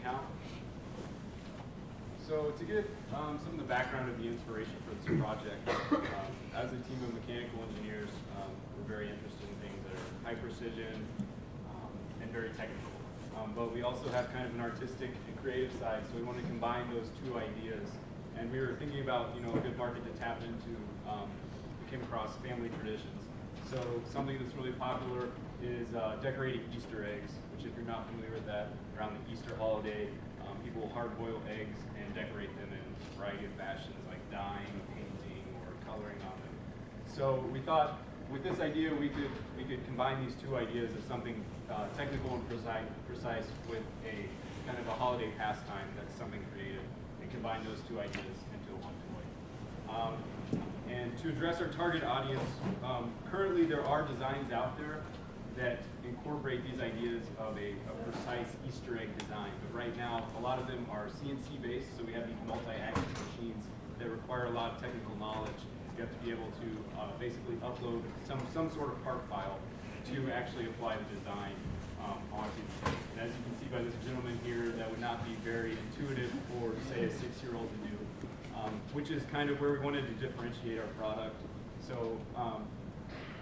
account. So to get some of the background of the inspiration for this project, as a team of mechanical engineers, we're very interested in things that are high precision and very technical. But we also have kind of an artistic and creative side, so we want to combine those two ideas. And we were thinking about, a good market to tap into. We came across family traditions. So something that's really popular is decorating Easter eggs, which if you're not familiar with that, around the Easter holiday, people will hard-boil eggs and decorate them in a variety of fashions, like dyeing, painting, or coloring on them. So we thought, with this idea, we could combine these two ideas of something technical and precise with a kind of a holiday pastime that's something creative, and combine those two ideas into one toy. And to address our target audience, currently there are designs out there that incorporate these ideas of a precise Easter egg design. But right now, a lot of them are CNC based, so we have these multi-axis machines that require a lot of technical knowledge. You have to be able to basically upload some sort of part file to actually apply the design onto. And as you can see by this gentleman here, that would not be very intuitive for, say, a 6-year-old to do, which is kind of where we wanted to differentiate our product. So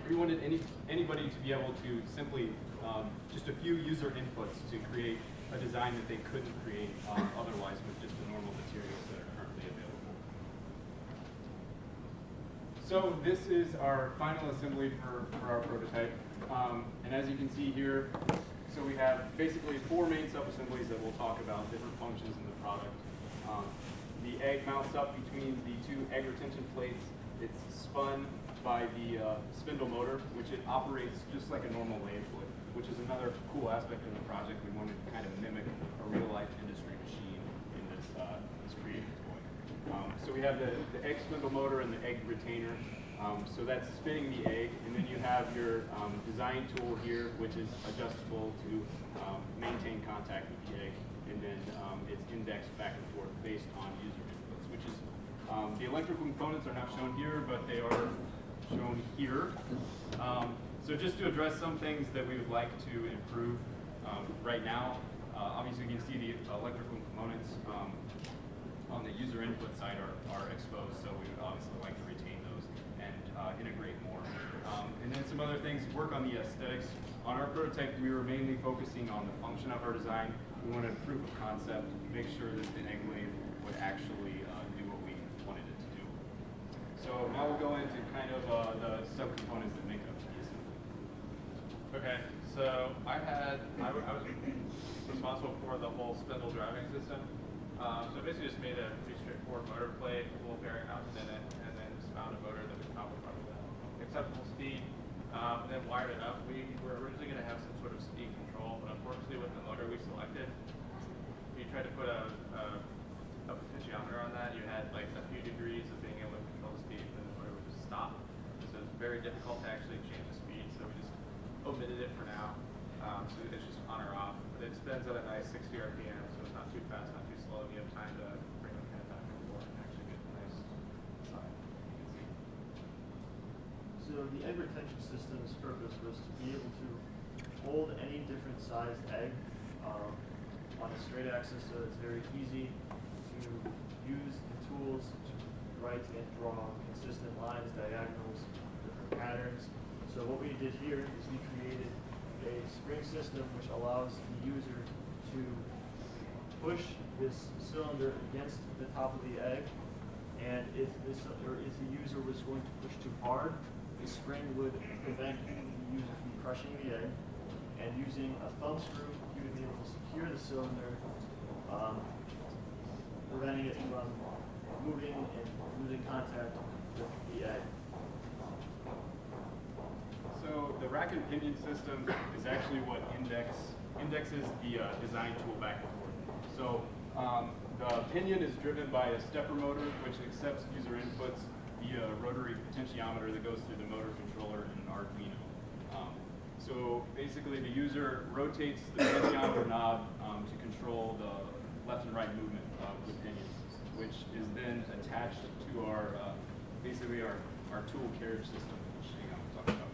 we wanted anybody to be able to simply, just a few user inputs to create a design that they couldn't create otherwise with just the normal materials that are currently available. So this is our final assembly for our prototype. And as you can see here, so we have basically 4 main sub-assemblies that we'll talk about, different functions in the product. The egg mounts up between the 2 egg retention plates. It's spun by the spindle motor, which it operates just like a normal lathe would, which is another cool aspect of the project. We wanted to kind of mimic a real-life industry machine in this creative toy. So we have the egg spindle motor and the egg retainer. So that's spinning the egg, and then you have your design tool here, which is adjustable to maintain contact with the egg, and then it's indexed back and forth based on user inputs, which is the electrical components are not shown here, but they are shown here. So just to address some things that we would like to improve right now, obviously you can see the electrical components on the user input side are exposed, so we would obviously like to retain those and integrate more. And then some other things, work on the aesthetics. On our prototype, we were mainly focusing on the function of our design. We wanted a proof of concept, make sure that the egg lathe would actually do what we wanted it to do. So now we'll go into kind of the subcomponents that make up the assembly. Okay, so I was responsible for the whole spindle driving system. So basically just made a pretty straightforward motor plate, a little bearing mounted in it, and then just found a motor that would power acceptable speed, and then wired it up. We were originally going to have some sort of speed control, but unfortunately with the motor we selected, if you tried to put a potentiometer on that, you had like a few degrees of being able to control the speed, and the motor would just stop. So it's very difficult to actually change the speed, so we just omitted it for now. So it's just on or off. But it spins at a nice 60 RPM, so it's not too fast, not too slow, and you have time to bring the pen back and forth and actually get a nice side. So the egg retention system's purpose was to be able to hold any different sized egg on a straight axis, so it's very easy to use the tools to write and draw consistent lines, diagonals, different patterns. So what we did here is we created a spring system which allows the user to push this cylinder against the top of the egg, and if the user was going to push too hard, the spring would prevent the user from crushing the egg, and using a thumb screw, you would be able to secure the cylinder, preventing it from moving and losing contact with the egg. So the rack and pinion system is actually what indexes the design tool back and forth. So the pinion is driven by a stepper motor, which accepts user inputs via a rotary potentiometer that goes through the motor controller and an Arduino. So basically the user rotates the potentiometer knob to control the left and right movement with pinions, which is then attached to our, basically our tool carriage system, which we'll talk about.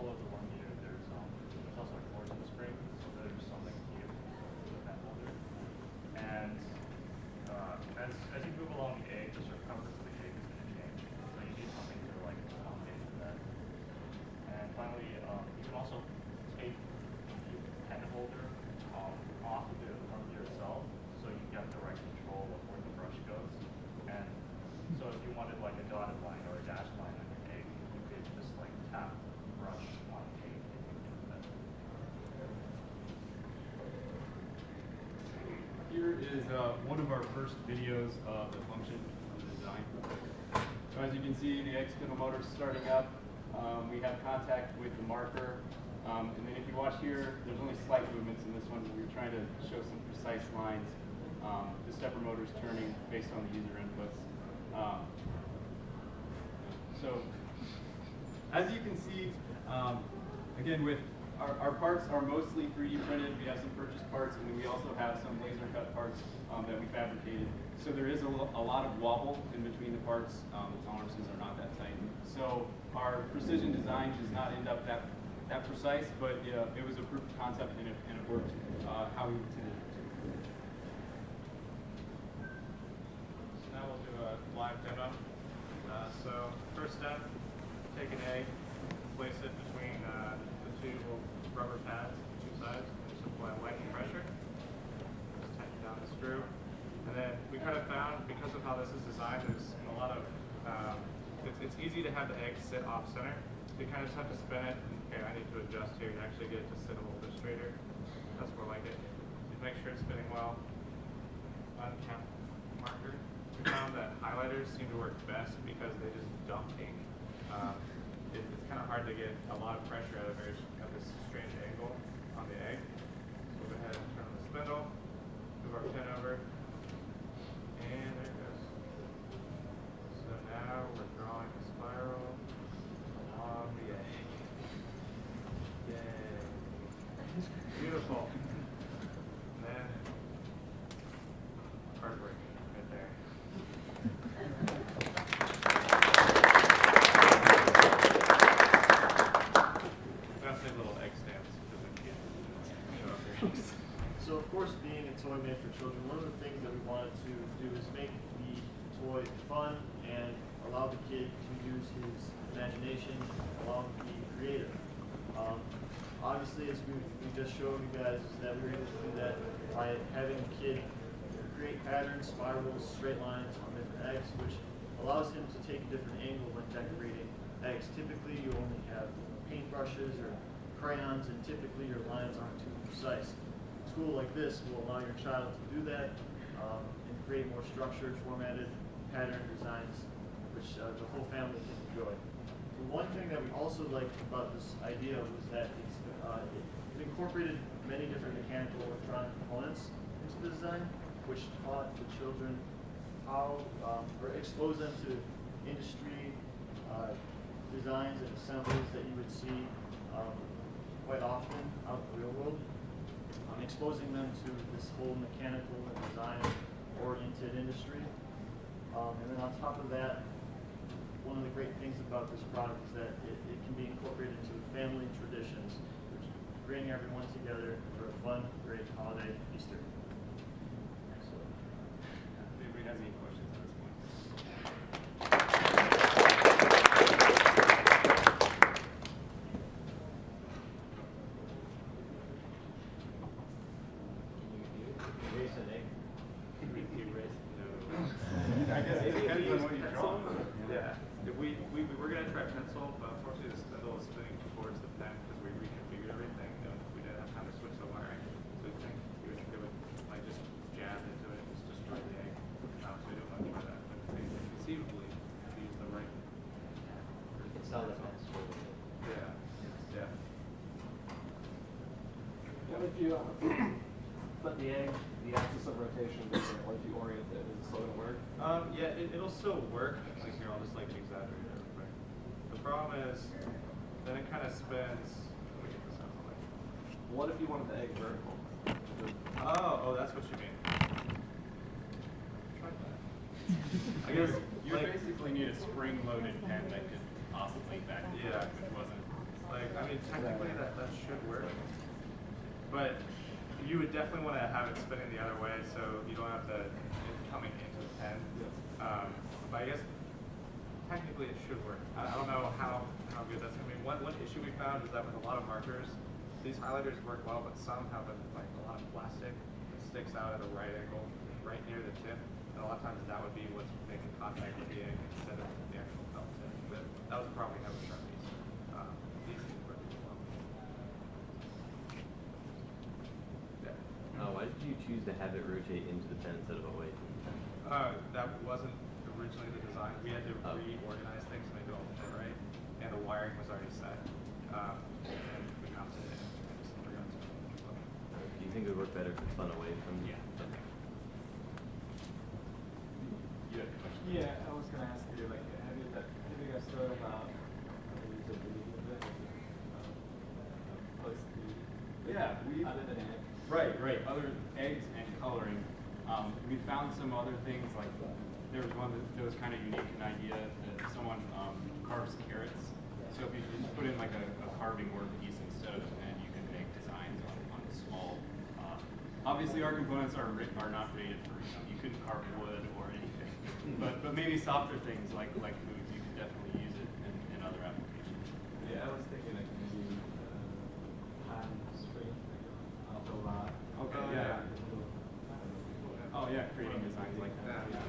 control of the 1 meter, there's also a cord to the spring, so there's something here to the pen holder. And as you move along the egg, the circumference of the egg is going to change. So you need something to like accommodate for that. And finally, you can also take the pen holder off of the 1 meter itself, so you get the right control of where the brush goes. And so if you wanted like a dotted line or a dashed line on your egg, you could just like tap the brush on the egg and you can do that. Here is one of our first videos of the function of the design. So as you can see, the egg spindle motor is starting up. We have contact with the marker. And then if you watch here, there's only slight movements in this one. We're trying to show some precise lines. The stepper motor is turning based on the user inputs. So as you can see, again, with our parts are mostly 3D printed. We have some purchased parts, and then we also have some laser cut parts that we fabricated. So there is a lot of wobble in between the parts. The tolerances are not that tight. So our precision design does not end up that precise, but it was a proof of concept, and it worked how we intended it to. So now we'll do a live demo. So first step, take an egg, place it between the two rubber pads, two sides, and just apply light pressure. Just tighten down the screw. And then we kind of found, because of how this is designed, there's a lot of, it's easy to have the egg sit off center. You kind of just have to spin it. Okay, I need to adjust here. You actually get it to sit a little bit straighter. That's more like it. You make sure it's spinning well. Uncap marker. We found that highlighters seem to work best because they just dump ink. It's kind of hard to get a lot of pressure at this strange angle on the egg. So we'll go ahead and turn on the spindle, move our pin over, and there it goes. So now we're drawing a spiral along the egg. Yay. Beautiful. And then artwork right there. So of course, being a toy made for children, one of the things that we wanted to do is make the toy fun and allow the kid to use his imagination, allow him to be creative. Obviously, as we just showed you guys, is that we were able to do that by having the kid create patterns, spirals, straight lines on different eggs, which allows him to take a different angle when decorating eggs. Typically, you only have paintbrushes or crayons, and typically your lines aren't too precise. A tool like this will allow your child to do that and create more structured, formatted pattern designs, which the whole family can enjoy. The one thing that we also liked about this idea was that it incorporated many different mechanical electronic components into the design, which taught the children how, or exposed them to industry designs and assemblies that you would see quite often out in the real world. Exposing them to this whole mechanical and design-oriented industry. And then on top of that, one of the great things about this product is that it can be incorporated into family traditions, which bring everyone together for a fun, great holiday Easter. Excellent. If anybody has any questions at this point. I guess it depends on what you draw. Yeah. We're going to try pencil, but unfortunately the spindle is spinning towards the pen because we reconfigured everything. We didn't have time to switch the wiring. So we think it would like just jab into it and just destroy the egg. So we don't want to try that. But conceivably, if you use the right. Solid fence. Yeah. Yeah. What if you put the egg, the axis of rotation, or if you orient it, is it still going to work? Yeah, it'll still work. Like here, I'll just like exaggerate it real quick. The problem is, then it kind of spins. Let me get this out of the way. What if you wanted the egg vertical? Oh, that's what you mean. Try that. I guess You basically need a spring-loaded pen that could oscillate back and forth, Yeah. which wasn't Like, I mean, technically that should work, but you would definitely want to have it spinning the other way so you don't have it coming into the pen. But I guess technically it should work. I don't know how good that's going to be. One issue we found is that with a lot of markers, these highlighters work well, but some have like a lot of plastic that sticks out at a right angle, right near the tip. And a lot of times that would be what's making contact with the ink instead of the actual felt tip. But that was probably how we Sharpies. These things work as well. Yeah. Why did you choose to have it rotate into the pen instead of away from the pen? That wasn't originally the design. We had to reorganize things to make it all fit right, and the wiring was already set. And we mounted it and just forgot to. Do you think it would work better if it spun away from the pen? Yeah, I was gonna ask you, like, have you guys thought about the usability of it? Yeah, Other than egg? Right. Other eggs and coloring. We found some other things, like there was one that was kind of unique, an idea that someone carves carrots. So if you just put in like a carving workpiece instead, and you can make designs on small. Obviously, our components are not rated for, you couldn't carve wood or anything. But maybe softer things like foods, you could definitely use it in other applications. Yeah, I was thinking like maybe hand string, a lot. Okay, yeah. Oh yeah, creating designs like that. Yeah.